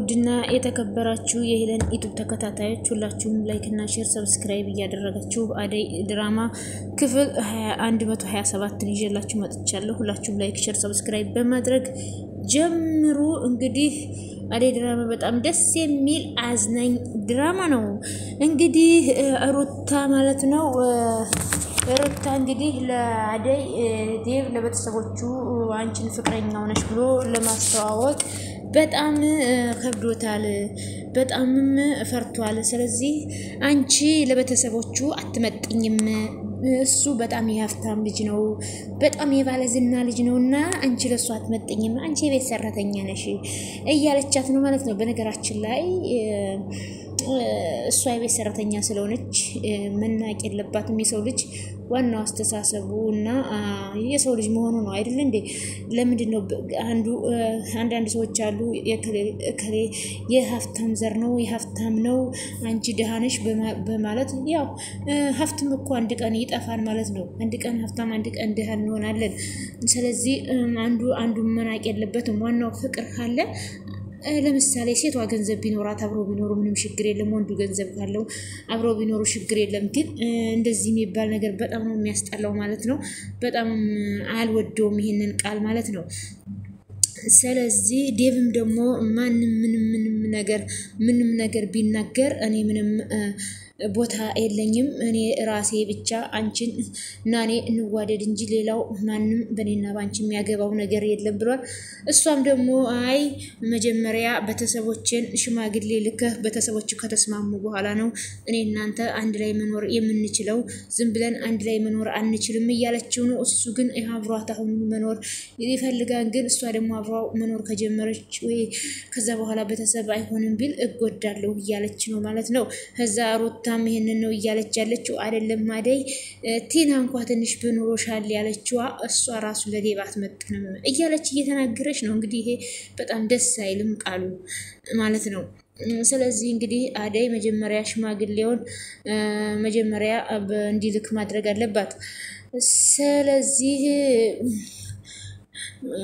ውድና የተከበራችሁ የሄለን ዩቲዩብ ተከታታዮች ሁላችሁም ላይክ እና ሼር ሰብስክራይብ እያደረጋችሁ አደይ ድራማ ክፍል 127 ይዤላችሁ መጥቻለሁ። ሁላችሁም ላይክ ሼር ሰብስክራይብ በማድረግ ጀምሩ። እንግዲህ አደይ ድራማ በጣም ደስ የሚል አዝናኝ ድራማ ነው። እንግዲህ ሩታ ማለት ነው ሩታ እንግዲህ ለአደይ ዴቭ ለቤተሰቦቹ አንቺን ፍቅረኛው ነሽ ብሎ ለማስተዋወቅ በጣም ከብዶታል፣ በጣምም ፈርቷል። ስለዚህ አንቺ ለቤተሰቦቹ አትመጥኝም፣ እሱ በጣም የሀብታም ልጅ ነው፣ በጣም የባለዝና ልጅ ነውና አንቺ ለሱ አትመጥኝም፣ አንቺ የቤት ሰራተኛ ነሽ እያለቻት ነው ማለት ነው። በነገራችን ላይ እሷ የቤት ሰራተኛ ስለሆነች መናቅ የለባትም። የሰው ልጅ ዋናው አስተሳሰቡና የሰው ልጅ መሆኑ ነው አይደል እንዴ? ለምንድን ነው አንዳንድ ሰዎች አሉ የከሌ የሀብታም ዘር ነው የሀብታም ነው አንቺ ደሃ ነሽ በማለት ያው ሀብትም እኮ አንድ ቀን ይጠፋል ማለት ነው። አንድ ቀን ሀብታም አንድ ቀን ደሃ እንሆናለን። ስለዚህ አንዱ መናቅ የለበትም። ዋናው ፍቅር ካለ ለምሳሌ ሴቷ ገንዘብ ቢኖራት አብሮ ቢኖሩ ምንም ችግር የለም። ወንዱ ገንዘብ ካለው አብሮ ቢኖሩ ችግር የለም። ግን እንደዚህ የሚባል ነገር በጣም ነው የሚያስጠላው ማለት ነው። በጣም አልወደውም ይሄንን ቃል ማለት ነው። ስለዚህ ዴቭም ደግሞ ማንም ምንም ነገር ቢናገር እኔ ምንም ቦታ የለኝም፣ እኔ ራሴ ብቻ አንቺን እና እኔ እንዋደድ እንጂ ሌላው ማንም በኔና ባንቺ የሚያገባው ነገር የለም ብሏል። እሷም ደግሞ አይ መጀመሪያ ቤተሰቦችን ሽማግሌ ልከህ ቤተሰቦቹ ከተስማሙ በኋላ ነው እኔ እናንተ አንድ ላይ መኖር የምንችለው፣ ዝም ብለን አንድ ላይ መኖር አንችልም እያለችው ነው። እሱ ግን አብሯት አሁን መኖር ይፈልጋል። ግን እሷ ደግሞ አብሯ መኖር ከጀመረች ወይ ከዛ በኋላ ቤተሰብ አይሆንም ቢል እጎዳለሁ እያለች ነው ማለት ነው። ከዛ ሩታም ይሄንን ነው እያለች ያለችው አይደለም አደይ ቲና እንኳን ትንሽ በኑሮሻል ያለችዋ እሷ ራሱ ለዴቭ አትመጥንም እያለች እየተናገረች ነው። እንግዲህ ይሄ በጣም ደስ አይልም ቃሉ ማለት ነው። ስለዚህ እንግዲህ አደይ መጀመሪያ ሽማግሌውን መጀመሪያ እንዲልክ ማድረግ አለባት። ስለዚህ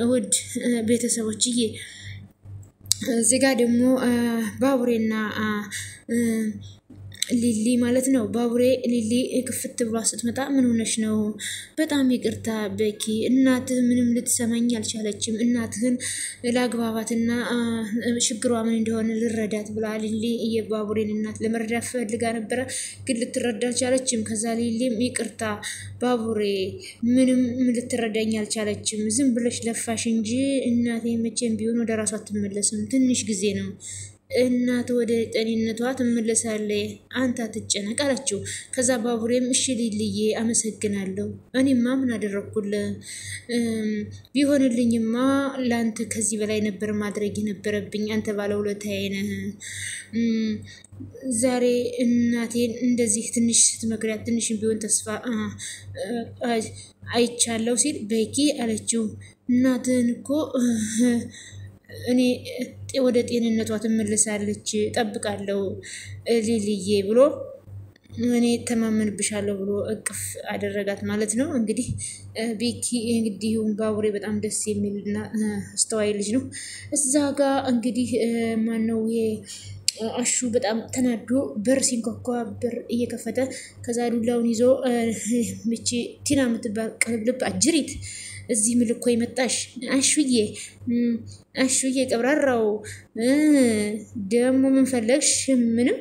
ውድ ቤተሰቦችዬ እዚህ ጋር ደግሞ ባቡሬና ሊሊ ማለት ነው። ባቡሬ ሊሊ ክፍት ብሏ ስትመጣ ምን ሆነሽ ነው? በጣም ይቅርታ በኪ፣ እናትህ ምንም ልትሰማኝ አልቻለችም። እናትህን ላግባባትና ችግሯ ምን እንደሆነ ልረዳት ብላ ሊሊ የባቡሬን እናት ለመረዳት ፈልጋ ነበረ፣ ግን ልትረዳ አልቻለችም። ከዛ ሊሊም ይቅርታ ባቡሬ ምንም ልትረዳኝ አልቻለችም፣ ዝም ብለሽ ለፋሽ እንጂ እናቴ መቼም ቢሆን ወደ ራሷ አትመለስም፣ ትንሽ ጊዜ ነው እናት ወደ ጤንነቷ ትመለሳለች፣ አንተ አትጨነቅ አለችው። ከዛ ባቡሬም እሺ ሊልዬ አመሰግናለሁ፣ እኔማ ምን አደረኩልህ? ቢሆንልኝማ ላንተ ከዚህ በላይ ነበር ማድረግ የነበረብኝ፣ አንተ ባለውለታዬ ነህ። ዛሬ እናቴን እንደዚህ ትንሽ ስትመክሪያት ትንሽ ቢሆን ተስፋ አይቻለሁ ሲል በኪ አለችው። እናትህን እኮ እኔ ወደ ጤንነቷ ትመለሳለች ጠብቃለሁ ሊልዬ ብሎ እኔ ተማመንብሻለሁ ብሎ እቅፍ አደረጋት ማለት ነው። እንግዲህ ቤኪ እንግዲህ ባቡሬ በጣም ደስ የሚልና አስተዋይ ልጅ ነው። እዛ ጋር እንግዲህ ማነው ይሄ አሹ በጣም ተናዶ በር ሲንኳኳ በር እየከፈተ ከዛ ዱላውን ይዞ ምቺ ቲና የምትባል ቅልብልብ አጅሪት እዚህ ምልኮ ይመጣሽ አሹዬ ቀብራራው ደግሞ ምን ፈለግሽ? ምንም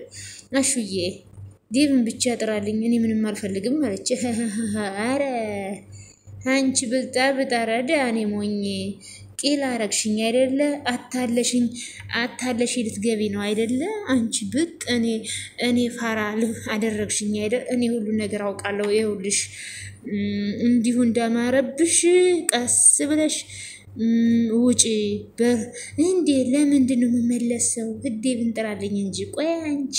አሹዬ ዴቭን ብቻ ጥራልኝ፣ እኔ ምንም አልፈልግም አለች። አረ አንቺ ብልጣ ብጣረዳ እኔ ሞኝ ቂል አረግሽኝ አይደለ? አታለሽ ልትገቢ ነው አይደለ? አንቺ ብጥ እኔ ፋራ አደረግሽኝ አይደል? እኔ ሁሉ ነገር አውቃለሁ። ይኸውልሽ እንዲሁ እንዳማረብሽ ቀስ ብለሽ ውጪ እንዴ! ለምንድን ነው የምመለሰው? ህዴ ብንጥራልኝ እንጂ። ቆይ አንቺ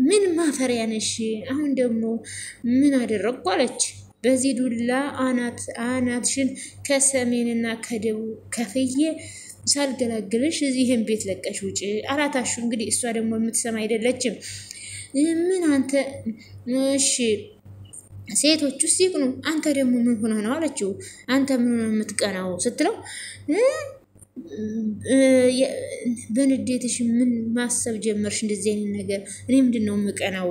ምን ማፈሪያ ነሽ? አሁን ደግሞ ምን አደረግኩ አለች። በዚህ ዱላ አናትሽን ከሰሜንና ከደቡብ ከፍዬ ሳልገላግልሽ እዚህን ቤት ለቀሽ ውጪ አላታሹ። እንግዲህ እሷ ደግሞ የምትሰማ አይደለችም። ምን አንተ እሺ ሴቶቹ ሲቅኑ አንተ ደግሞ ምን ሆነ ነው አለችው። አንተ ምን የምትቀናው ስትለው በንዴትሽ ምን ማሰብ ጀመርሽ? እንደዚህ አይነት ነገር እኔ ምንድነው የምቀናው?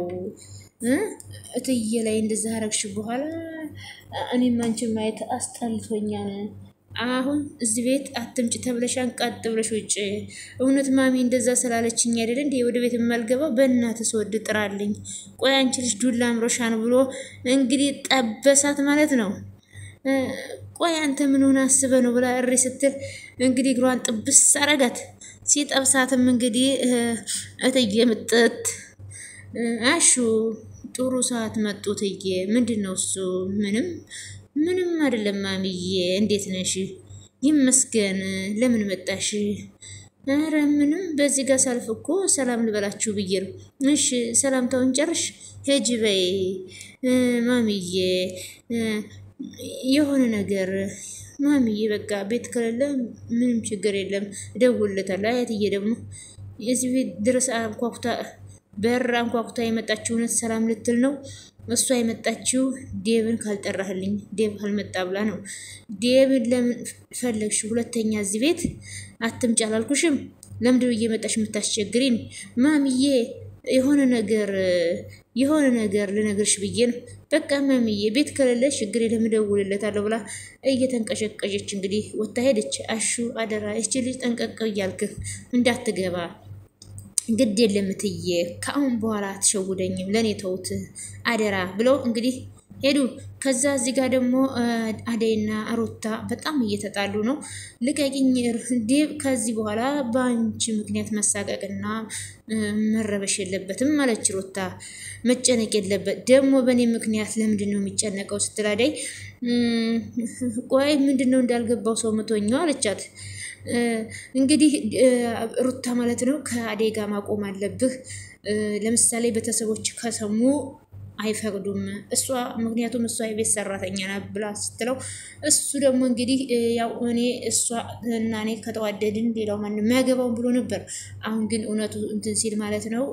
እትዬ ላይ እንደዛ አረግሽ በኋላ እኔም አንቺን ማየት አስጠልቶኛል። አሁን እዚህ ቤት አትምጭ ተብለሻን ቀጥ ብለሽ ውጭ። እውነት ማሚ እንደዛ ስላለችኝ አይደል እንዴ ወደ ቤት የማልገባው? በእናትህ ስወድ ጥራልኝ። ቆይ አንቺ ልጅ ዱላ አምሮሻን ብሎ እንግዲህ ጠበሳት ማለት ነው። ቆይ አንተ ምን ሆነ አስበህ ነው ብላ እሪ ስትል እንግዲህ እግሯን ጥብስ አረጋት። ሲጠብሳትም እንግዲህ እትዬ ምጥት አሹ ጥሩ ሰዓት መጡ። እትዬ ምንድነው እሱ? ምንም አይደለም ማሚዬ፣ እንዴት ነሽ? ይመስገን። ለምን መጣሽ? ኧረ ምንም፣ በዚህ ጋር ሳልፍ እኮ ሰላም ልበላችሁ ብዬ ነው። እሺ ሰላምታውን ጨርሽ ሂጂ በይ ማሚዬ። የሆነ ነገር ማሚዬ፣ በቃ ቤት ከሌለ ምንም ችግር የለም እደውልለታለሁ። አያትዬ ደግሞ የዚህ ቤት ድረስ አንኳኩታ በር አንኳኩታ የመጣችው እውነት ሰላም ልትል ነው? እሷ የመጣችው ዴብን ካልጠራህልኝ ዴብ ካልመጣ ብላ ነው። ዴብን ለምን ፈለግሽ? ሁለተኛ እዚህ ቤት አትምጪ አላልኩሽም? ለምንድነው እየመጣሽ የምታስቸግሪኝ? ማሚዬ የሆነ ነገር ልነግርሽ ብዬ ነው። በቃ ማሚዬ ቤት ከሌለ ችግር የለም እደውልለታለሁ ብላ እየተንቀሸቀሸች እንግዲህ ወታ ሄደች። አሹ አደራ እቺ ልጅ ጠንቀቅ እያልክህ እንዳትገባ ግድ የለም እትዬ፣ ከአሁን በኋላ አትሸውደኝም፣ ለእኔ ተውት አደራ ብለው እንግዲህ ሄዱ። ከዛ እዚህ ጋር ደግሞ አደይና ሩታ በጣም እየተጣሉ ነው። ልቀቂኝ ዴብ፣ ከዚህ በኋላ በአንቺ ምክንያት መሳቀቅና መረበሽ የለበትም አለች ሩታ። መጨነቅ የለበት ደግሞ በእኔ ምክንያት ለምንድን ነው የሚጨነቀው ስትል አደይ ቆይ ምንድን ነው እንዳልገባው ሰው ምቶኛው አለቻት። እንግዲህ ሩታ ማለት ነው ከአደይ ጋር ማቆም አለብህ። ለምሳሌ ቤተሰቦች ከሰሙ አይፈቅዱም። ምክንያቱም እሷ የቤት ሰራተኛ ናት ብላ ስትለው እሱ ደግሞ እንግዲህ ያው እሷ እና እኔ ከተዋደድን ሌላው ማንም ያገባውን ብሎ ነበር። አሁን ግን እውነቱ እንትን ሲል ማለት ነው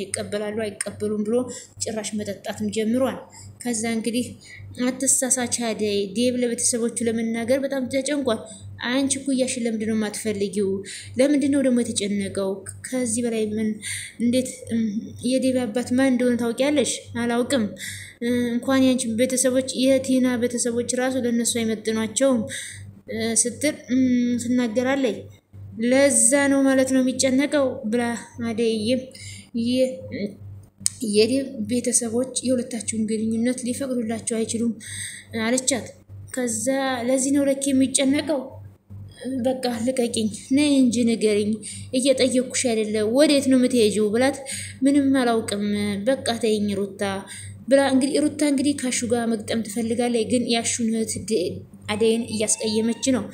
ይቀበላሉ አይቀበሉም ብሎ ጭራሽ መጠጣትም ጀምሯል። ከዛ እንግዲህ አትሳሳች አደይ፣ ዴብ ለቤተሰቦቹ ለመናገር በጣም ተጨንቋል። አንቺ ኩያሽን ለምንድን ነው የማትፈልጊው? ለምንድን ነው ደግሞ የተጨነቀው? ከዚህ በላይ ምን እንዴት የዴብ አባት ማን እንደሆነ ታውቂያለሽ? አላውቅም። እንኳን ያንቺ ቤተሰቦች የቲና ቤተሰቦች ራሱ ለነሱ አይመጥኗቸውም ስትል ትናገራለች። ለዛ ነው ማለት ነው የሚጨነቀው ብላ አደይም የዴብ ቤተሰቦች የሁለታቸውን ግንኙነት ሊፈቅዱላቸው አይችሉም አለቻት። ከዛ ለዚህ ነው ለክ የሚጨነቀው። በቃ ልቀቂኝ፣ ነይ እንጂ ንገሪኝ፣ እየጠየኩሽ አይደለ? ወዴት ነው የምትሄጂው ብላት ምንም አላውቅም በቃ ተይኝ ሩታ ብላ እንግዲህ ሩታ እንግዲህ ካሹ ጋር መግጠም ትፈልጋለች። ግን ያሹን እህት አደይን እያስቀየመች ነው።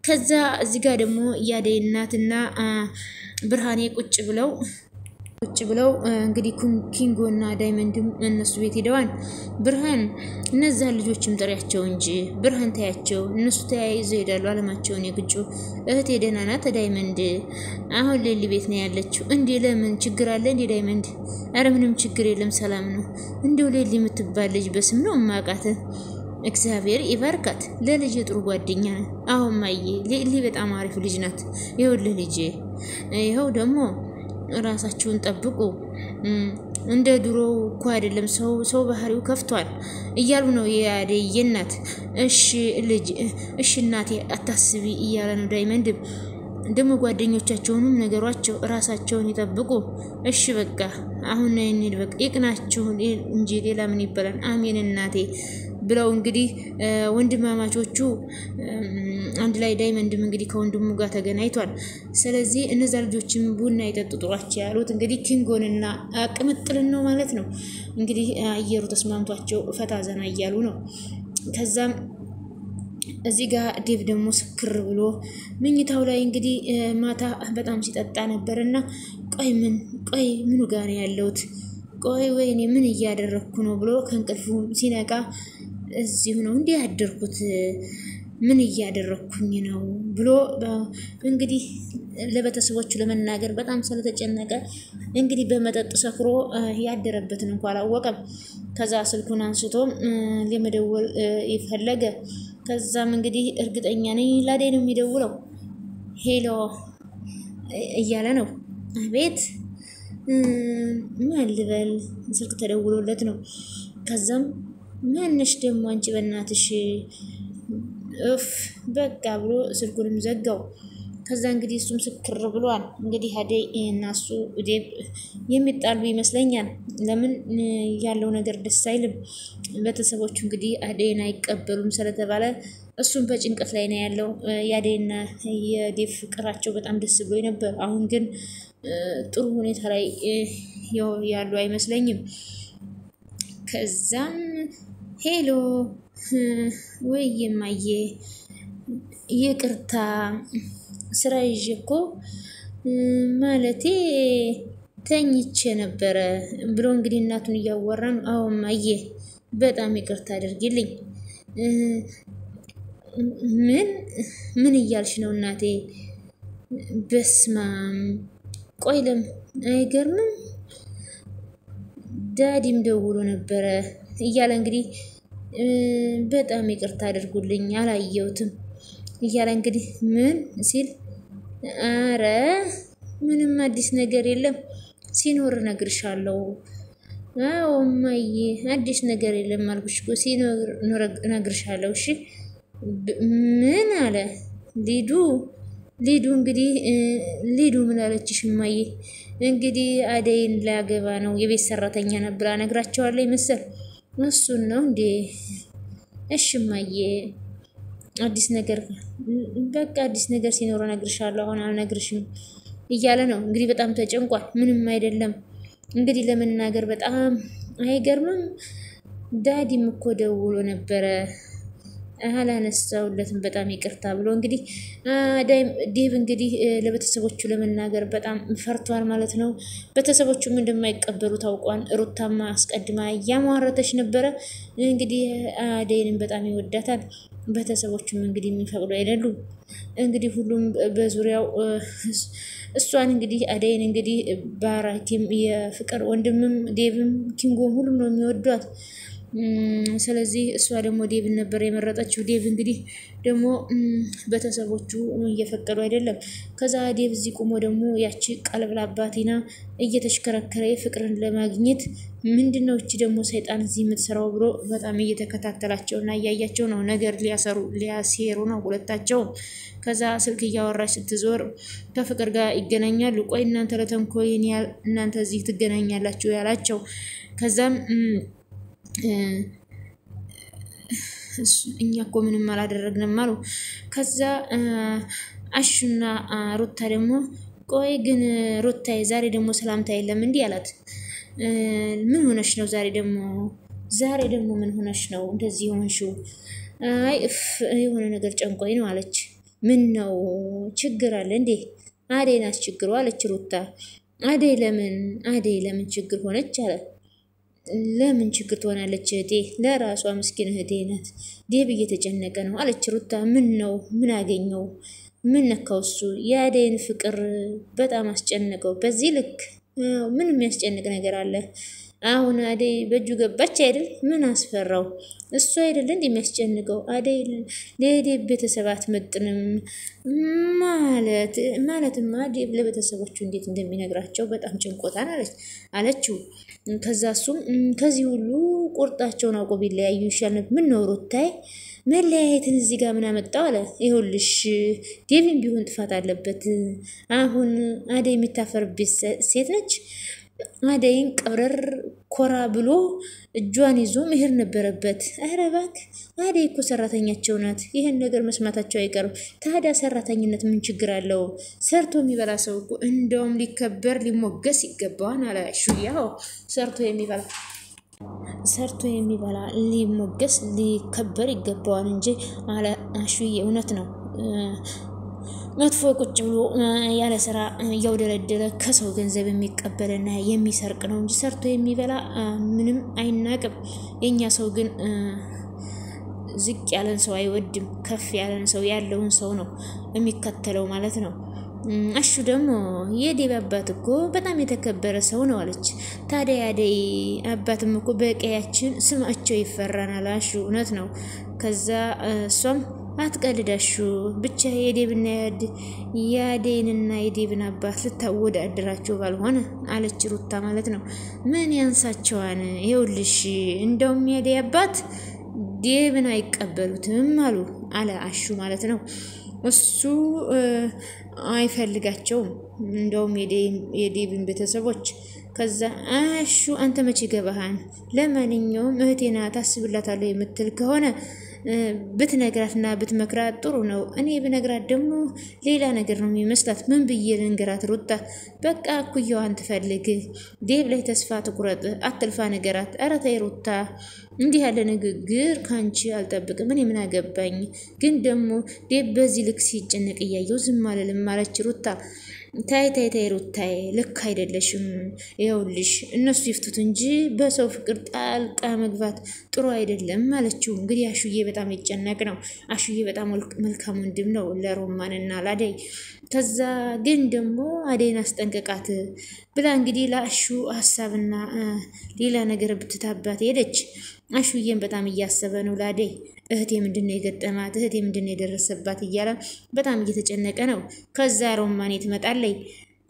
ከዛ እዚህ ጋር ደግሞ የአደይ እናትና ብርሃኔ ቁጭ ብለው እንግዲህ ኪንጎና ዳይመንድም እነሱ ቤት ሄደዋል። ብርሃን እነዛን ልጆችም ጥሪያቸው እንጂ ብርሃን ታያቸው፣ እነሱ ተያይዘው ሄዳሉ አለማቸውን የግጩ። እህቴ ደህና ናት ዳይመንድ፣ አሁን ሌሊ ቤት ነው ያለችው። እንዴ ለምን ችግር አለ እንዴ ዳይመንድ? አረ ምንም ችግር የለም ሰላም ነው። እንዴው ሌሊ የምትባል ልጅ በስም ነው ማቃተ፣ እግዚአብሔር ይባርካት፣ ለልጅ ጥሩ ጓደኛ ነው። አሁን ማየ ሌሊ በጣም አሪፍ ልጅ ናት። ይኸውልህ ልጄ፣ ይኸው ደግሞ ራሳችሁን ጠብቁ፣ እንደ ድሮ እኮ አይደለም፣ ሰው ባህሪው ከፍቷል እያሉ ነው የአደይ እናት። እሺ እናቴ አታስቢ እያለ ነው ዳይመንድ። ደግሞ ጓደኞቻቸውንም ነገሯቸው ራሳቸውን ይጠብቁ። እሺ በቃ አሁን እንሂድ፣ በቃ ይቅናችሁ እንጂ ሌላ ምን ይባላል? አሜን እናቴ ብለው እንግዲህ ወንድማማቾቹ አንድ ላይ ዳይመንድም እንግዲህ ከወንድሙ ጋር ተገናኝቷል። ስለዚህ እነዛ ልጆችም ቡና ይጠጡ ጥሯቸው ያሉት እንግዲህ ኪንጎንና ቅምጥልን ነው ማለት ነው። እንግዲህ አየሩ ተስማምቷቸው ፈታ ዘና እያሉ ነው። ከዛም እዚህ ጋር ዴቭ ደግሞ ስክር ብሎ ምኝታው ላይ እንግዲህ ማታ በጣም ሲጠጣ ነበርና ቆይ ምኑ ጋር ነው ያለሁት? ቆይ ወይኔ ምን እያደረኩ ነው ብሎ ከእንቅልፉ ሲነቃ እዚሁ ነው እንዴ ያደርኩት? ምን እያደረኩኝ ነው ብሎ እንግዲህ ለቤተሰቦቹ ለመናገር በጣም ስለተጨነቀ እንግዲህ በመጠጥ ሰክሮ ያደረበትን እንኳን አላወቀም። ከዛ ስልኩን አንስቶ ለመደወል ይፈለገ። ከዛም እንግዲህ እርግጠኛ ነኝ ላደይ ነው የሚደውለው። ሄሎ እያለ ነው። አቤት ማን ልበል? ስልክ ተደውሎለት ነው። ከዛም ማነሽ ደግሞ አንቺ በእናትሽ እፍ በቃ ብሎ ስልኩንም ዘጋው። ከዛ እንግዲህ እሱም ስክር ብሏል። እንግዲህ አደይ እና እሱ ዴብ የሚጣሉ ይመስለኛል። ለምን ያለው ነገር ደስ አይልም። ቤተሰቦቹ እንግዲህ አደይን አይቀበሉም ስለተባለ እሱም በጭንቀት ላይ ነው ያለው። የአደይና የዴብ ፍቅራቸው በጣም ደስ ብሎ ነበር። አሁን ግን ጥሩ ሁኔታ ላይ ያሉ አይመስለኝም። ከዛም ሄሎ ወይ የማየ ይቅርታ ስራ ይዤ እኮ ማለቴ ተኝቼ ነበረ ብሎ እንግዲህ እናቱን እያወራን አዎ እማዬ በጣም ይቅርታ አድርጊልኝ። ምን እያልሽ ነው እናቴ? በስማም ቆይለም አይገርምም ዳዲም ደውሎ ነበረ እያለ እንግዲህ በጣም ይቅርታ አድርጉልኝ አላየሁትም እያለ እንግዲህ ምን ሲል አረ ምንም አዲስ ነገር የለም ሲኖር እነግርሻለሁ። አዎ እማዬ አዲስ ነገር የለም አልኩሽ እኮ ሲኖር እነግርሻለሁ። እሺ ምን አለ ሊዱ እንግዲህ ሊዱ ምን አለችሽ እማዬ? እንግዲህ አደይን ላገባ ነው የቤት ሰራተኛ ነብራ ነግራቸዋለሁ መሰል። እሱን ነው እንዴ? እሺ እማዬ አዲስ ነገር በቃ አዲስ ነገር ሲኖር እነግርሻለሁ አሁን አልነግርሽም እያለ ነው እንግዲህ በጣም ተጨንቋል። ምንም አይደለም እንግዲህ ለመናገር በጣም አይገርምም። ዳዲም እኮ ደውሎ ነበረ አላነሳውለትም በጣም ይቅርታ ብሎ እንግዲህ ዴብ እንግዲህ ለቤተሰቦቹ ለመናገር በጣም ፈርቷል ማለት ነው። ቤተሰቦቹም እንደማይቀበሉ ታውቋል። ሩታማ አስቀድማ እያሟረተች ነበረ። እንግዲህ አደይንም በጣም ይወዳታል። ቤተሰቦቹም እንግዲህ የሚፈቅዱ አይደሉም። እንግዲህ ሁሉም በዙሪያው እሷን እንግዲህ አደይን እንግዲህ ባራኪም የፍቅር ወንድምም ዴብም ኪንጎም ሁሉም ነው የሚወዷት። ስለዚህ እሷ ደግሞ ዴብን ነበር የመረጠችው። ዴብ እንግዲህ ደግሞ ቤተሰቦቹ እየፈቀዱ አይደለም። ከዛ ዴብ እዚህ ቆሞ ደግሞ ያቺ ቀልብላ አባቲና እየተሽከረከረ ፍቅርን ለማግኘት ምንድነው እቺ ደግሞ ሰይጣን እዚህ የምትሰራው ብሎ በጣም እየተከታተላቸውና እያያቸው ነው። ነገር ሊያሴሩ ነው ሁለታቸው። ከዛ ስልክ እያወራች ስትዞር ከፍቅር ጋር ይገናኛሉ። ቆይ እናንተ ለተንኮል እናንተ እዚህ ትገናኛላችሁ ያላቸው። ከዛም እኛ እኮ ምንም አላደረግንም አሉ። ከዛ አሹና ሩታ ደግሞ ቆይ ግን ሩታዬ ዛሬ ደግሞ ሰላምታ የለም እንዲህ አላት። ምን ሆነሽ ነው ዛሬ ደግሞ ምን ሆነሽ ነው እንደዚህ ሆንሽው? አይ የሆነ ነገር ጨንቆኝ ነው አለች። ምን ነው ችግር አለ እንዴ? አደይ ናት ችግሩ አለች ሩታ። አደይ ለምን ችግር ሆነች አለ። ለምን ችግር ትሆናለች እህቴ? ለራሷ ምስኪን እህቴ ናት። ዴብ እየተጨነቀ ነው አለች ሩታ። ምን ነው ምን አገኘው? ምን ነካው? እሱ የአደይን ፍቅር በጣም አስጨነቀው በዚህ ልክ። ምን የሚያስጨንቅ ነገር አለ? አሁን አደይ በእጁ ገባች አይደል? ምን አስፈራው? እሱ አይደል እንዴ የሚያስጨንቀው? አደይ ለዴብ ቤተሰብ አትመጥንም ማለትማ ዴብ ለቤተሰቦቹ እንዴት እንደሚነግራቸው በጣም ጭንቆታን አለችው። ከዛ እሱም ከዚህ ሁሉ ቁርጣቸውን አውቆ ቢለያዩ ይሻል ነበር። ምን ነው ሩታይ መለያየትን እዚህ ጋር ምን አመጣው አለ። ይኸውልሽ ዴብም ቢሆን ጥፋት አለበት። አሁን አደይ የሚታፈርበት ሴት ነች። አደይን ቀብረር ኮራ ብሎ እጇን ይዞ መሄድ ነበረበት። ኧረ እባክህ አደይ እኮ ሰራተኛቸው ናት። ይሄን ነገር መስማታቸው አይቀርም። ታዲያ ሰራተኝነት ምን ችግር አለው? ሰርቶ የሚበላ ሰው እኮ እንደውም ሊከበር ሊሞገስ ይገባዋል አለ ሹያው። ሰርቶ የሚበላ ሊሞገስ ሊከበር ይገባዋል እንጂ አለ ሹዬ። እውነት ነው። መጥፎ ቁጭ ብሎ ያለ ስራ እያውደለደለ ከሰው ገንዘብ የሚቀበልና የሚሰርቅ ነው እንጂ ሰርቶ የሚበላ ምንም አይናቅም። የኛ ሰው ግን ዝቅ ያለን ሰው አይወድም። ከፍ ያለን ሰው ያለውን ሰው ነው የሚከተለው ማለት ነው። አሹ ደግሞ የዴብ አባት እኮ በጣም የተከበረ ሰው ነው አለች። ታዲያ አደይ አባትም እኮ በቀያችን ስማቸው ይፈራናል አሹ። እውነት ነው። ከዛ እሷም አትቀልዳሹ ብቻ የዴብና ያዴንና የዴብን አባት ልታወዳድራቸው ባልሆነ አለች ሩታ ማለት ነው። ምን ያንሳቸዋን? ይኸውልሽ እንደውም የዴ አባት ዴብን አይቀበሉትም አለ አሹ ማለት ነው። እሱ አይፈልጋቸውም እንደውም የዴብን ቤተሰቦች። ከዛ አሹ አንተ መቼ ገባሃን? ለማንኛውም እህቴና ታስብላታለሁ የምትል ከሆነ ብትነግራትና ብትመክራት ጥሩ ነው። እኔ ብነግራት ደግሞ ሌላ ነገር ነው የሚመስላት። ምን ብዬ ልንገራት? ሩታ በቃ እኩያዋን ትፈልግ፣ ዴብ ላይ ተስፋ ትቁረጥ፣ አትልፋ ነገራት። ኧረ ተይ ሩታ፣ እንዲህ ያለ ንግግር ካንቺ አልጠብቅም። እኔ ምን አገባኝ? ግን ደግሞ ዴብ በዚህ ልክ ሲጨነቅ እያየው ዝም አልልም አለች ሩታ። ታይ ሩታዬ፣ ልክ አይደለሽም። ይኸውልሽ እነሱ ይፍቱት እንጂ በሰው ፍቅር ጣልቃ መግባት ጥሩ አይደለም አለችው። እንግዲህ አሹዬ በጣም ይጨነቅ ነው። አሹዬ በጣም መልካም ወንድም ነው ለሮማንና ለአደይ። ከዛ ግን ደግሞ አደይን አስጠንቀቃት ብላ እንግዲህ ለአሹ ሀሳብና ሌላ ነገር ብትታባት ሄደች። አሹዬን በጣም እያሰበ ነው ለአደይ። እህቴ ምንድነው የገጠማት? እህቴ ምንድነው የደረሰባት? እያለ በጣም እየተጨነቀ ነው። ከዛ ሮማኔ ትመጣለች።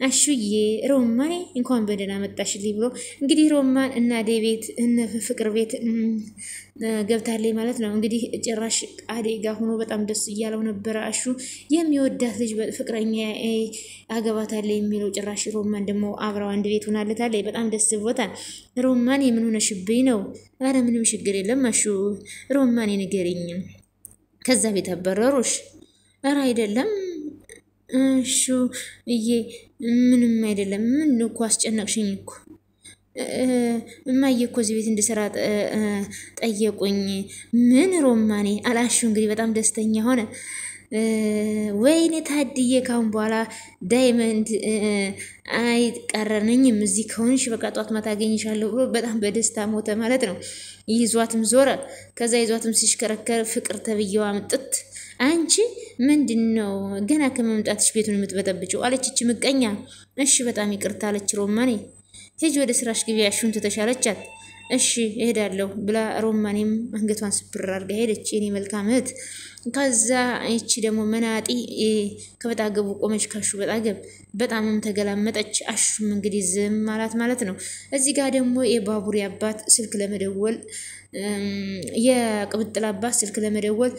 አሹዬ ሮማኔ እንኳን በደህና መጣሽልኝ ብሎ እንግዲህ ሮማን እና አደይ ቤት እነ ፍቅር ቤት ገብታለች ማለት ነው። እንግዲህ ጭራሽ አደይ ጋር ሆኖ በጣም ደስ እያለው ነበረ። አሹ የሚወዳት ልጅ ፍቅረኛ አገባታለች የሚለው ጭራሽ ሮማን ደግሞ አብረው አንድ ቤት ሆናለታለች። በጣም ደስ ብሎታል። ሮማን የምን ሆነሽብኝ ነው? አረ ምንም ችግር የለም አሹ፣ ሮማን ንገሪኝ። ከዛ ቤት አበረሩሽ? አረ አይደለም እሹ ምንም አይደለም። ምን እኮ አስጨነቅሽኝ እኮ እማዬ እኮ እዚህ ቤት እንድሰራ ጠየቁኝ። ምን ሮማኔ አላሹ። እንግዲህ በጣም ደስተኛ ሆነ። ወይኔ ታድዬ ካሁን በኋላ ዳይመንድ አይቀረንኝም እዚህ ከሆንሽ በቃ ጧት ማታ አገኝሻለሁ ብሎ በጣም በደስታ ሞተ ማለት ነው። ይዟትም ዞረ። ከዛ ይዟትም ሲሽከረከር ፍቅር ተብዬዋ ምጥት አንቺ ምንድነው ገና ከመምጣትሽ ቤቱን የምትበጠብጪው? አለችች ምቀኛ። እሺ በጣም ይቅርታ አለች ሮማኔ። ሂጂ ወደ ስራሽ ግቢ አሹን ትተሻለቻት። እሺ እሄዳለሁ ብላ ሮማኔም አንገቷን ስብር አድርጋ ሄደች። የኔ መልካም እህት። ከዛ እቺ ደግሞ መናጢ ከበጣገቡ ቆመች። ካሹ በጣገብ በጣምም ተገላመጠች። አሹም እንግዲህ ዝም አላት ማለት ነው። እዚህ ጋር ደግሞ የባቡሬ አባት ስልክ ለመደወል የቅምጥል አባት ስልክ ለመደወል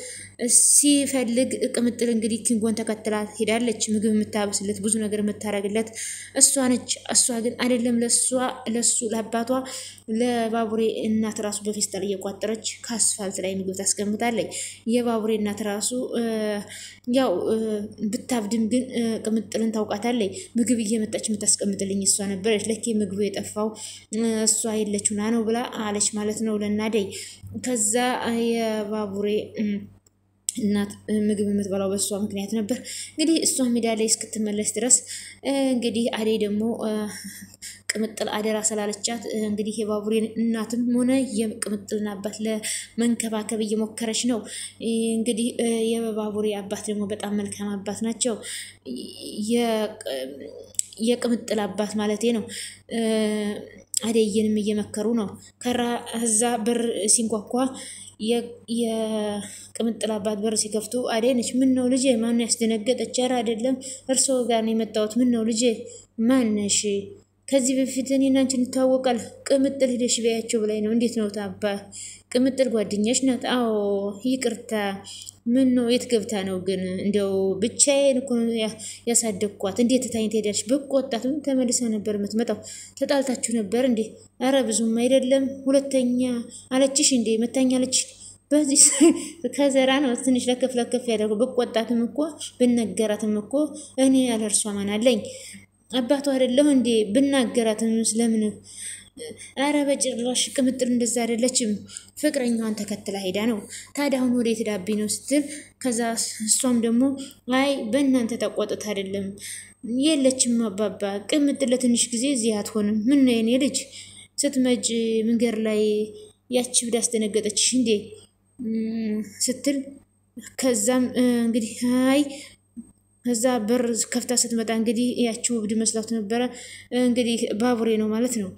ሲፈልግ ቅምጥል እንግዲህ ኪንጎን ተከትላ ሄዳለች። ምግብ የምታበስለት ብዙ ነገር የምታረግለት እሷ ነች። እሷ ግን አይደለም ለሱ ለአባቷ ለባቡሬ እናት ራሱ በፌስታል እየቋጠረች ከአስፋልት ላይ ምግብ ታስቀምጣለች። የባቡሬ እናት ራሱ ያው ብታብድም ግን ቅምጥልን ታውቃታለች። ምግብ እየመጣች የምታስቀምጥልኝ እሷ ነበረች። ለኬ ምግቡ የጠፋው እሷ የለችውና ነው ብላ አለች ማለት ነው ለናደይ። ከዛ የባቡሬ እናት ምግብ የምትበላው በሷ ምክንያት ነበር። እንግዲህ እሷ ሜዳ ላይ እስክትመለስ ድረስ እንግዲህ አደይ ደግሞ ቅምጥል አደራ ስላለቻት እንግዲህ የባቡሬን እናትም ሆነ የቅምጥልን አባት ለመንከባከብ እየሞከረች ነው። እንግዲህ የባቡሬ አባት ደግሞ በጣም መልካም አባት ናቸው። የቅምጥል አባት ማለቴ ነው። አደይንም እየመከሩ ነው። ከዛ በር ሲንኳኳ የቅምጥል አባት በር ሲከፍቱ አደይ ነች። ምን ነው ልጄ? ማን ያስደነገጠች? ኧረ አይደለም እርስዎ ጋር ነው የመጣሁት። ምን ነው ልጄ? ማነሽ? ከዚህ በፊት እኔና አንቺ እንተዋወቃለን። ቅምጥል ሄደሽ በያቸው ብላኝ ነው። እንዴት ነው ታባ? ቅምጥል ጓደኛሽ ናት? አዎ ይቅርታ። ምን ነው የት ገብታ ነው ግን? እንደው ብቻዬን እኮ ያሳደግኳት። እንዴት ታይኝ ትሄዳለሽ? በቆጣትም ተመልሳ ነበር የምትመጣው። ተጣልታችሁ ነበር እንዴ? አረ ብዙም አይደለም። ሁለተኛ አለችሽ እንዴ? መታኛለች። በዚህ ከዘራ ነው ትንሽ ለከፍ ያደርገው። በቆጣትም እኮ ብነገራትም እኮ እኔ ያለ እርሷ ማን አለኝ? አባቷ አይደለሁ እንዴ? ብናገራትም ስለምን? አረ በጭራሽ ቅምጥል እንደዛ አይደለችም። ፍቅረኛዋን ተከትላ ሄዳ ነው። ታዲያ አሁን ወዴት ዳቢ ነው ስትል፣ ከዛ እሷም ደግሞ አይ በእናንተ ተቆጥታ አይደለም የለችም አባባ። ቅምጥል ለትንሽ ጊዜ እዚህ አትሆንም። ምን ነው የኔ ልጅ ስትመጪ መንገድ ላይ ያቺ ብዳ አስደነገጠችሽ እንዴ ስትል፣ ከዛም እንግዲህ አይ ከዛ በር ከፍታ ስትመጣ እንግዲህ ያቺው እብድ መስላት ነበረ። እንግዲህ ባቡሬ ነው ማለት ነው።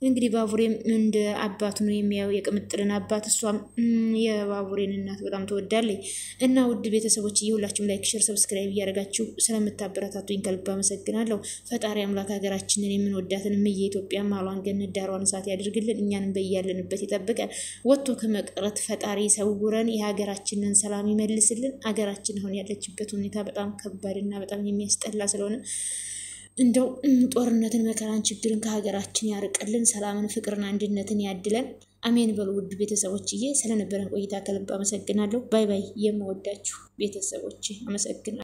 እንግዲህ ባቡሬም እንደ አባቱ ነው የሚያው የቅምጥልን አባት እሷም የባቡሬን እናት በጣም ትወዳለች። እና ውድ ቤተሰቦች ሁላችሁም ላይክ ሼር ሰብስክራይብ እያደረጋችሁ ስለምታበረታቱኝ ከልብ አመሰግናለሁ። ፈጣሪ አምላክ ሀገራችንን የምንወዳትን የኢትዮጵያ ማሏን ገነት ዳሯን እሳት ያድርግልን። እኛንም በያለንበት ይጠብቀን። ወጥቶ ከመቅረት ፈጣሪ ሰውረን የሀገራችንን ሰላም ይመልስልን። ሀገራችን አሁን ያለችበት ሁኔታ በጣም ከባድና በጣም የሚያስጠላ ስለሆነ እንደው ጦርነትን መከራን ችግርን ከሀገራችን ያርቅልን። ሰላምን ፍቅርን አንድነትን ያድለን። አሜን በሉ። ውድ ቤተሰቦችዬ ስለነበረን ቆይታ ከልብ አመሰግናለሁ። ባይ ባይ። የምወዳችሁ ቤተሰቦቼ አመሰግናለሁ።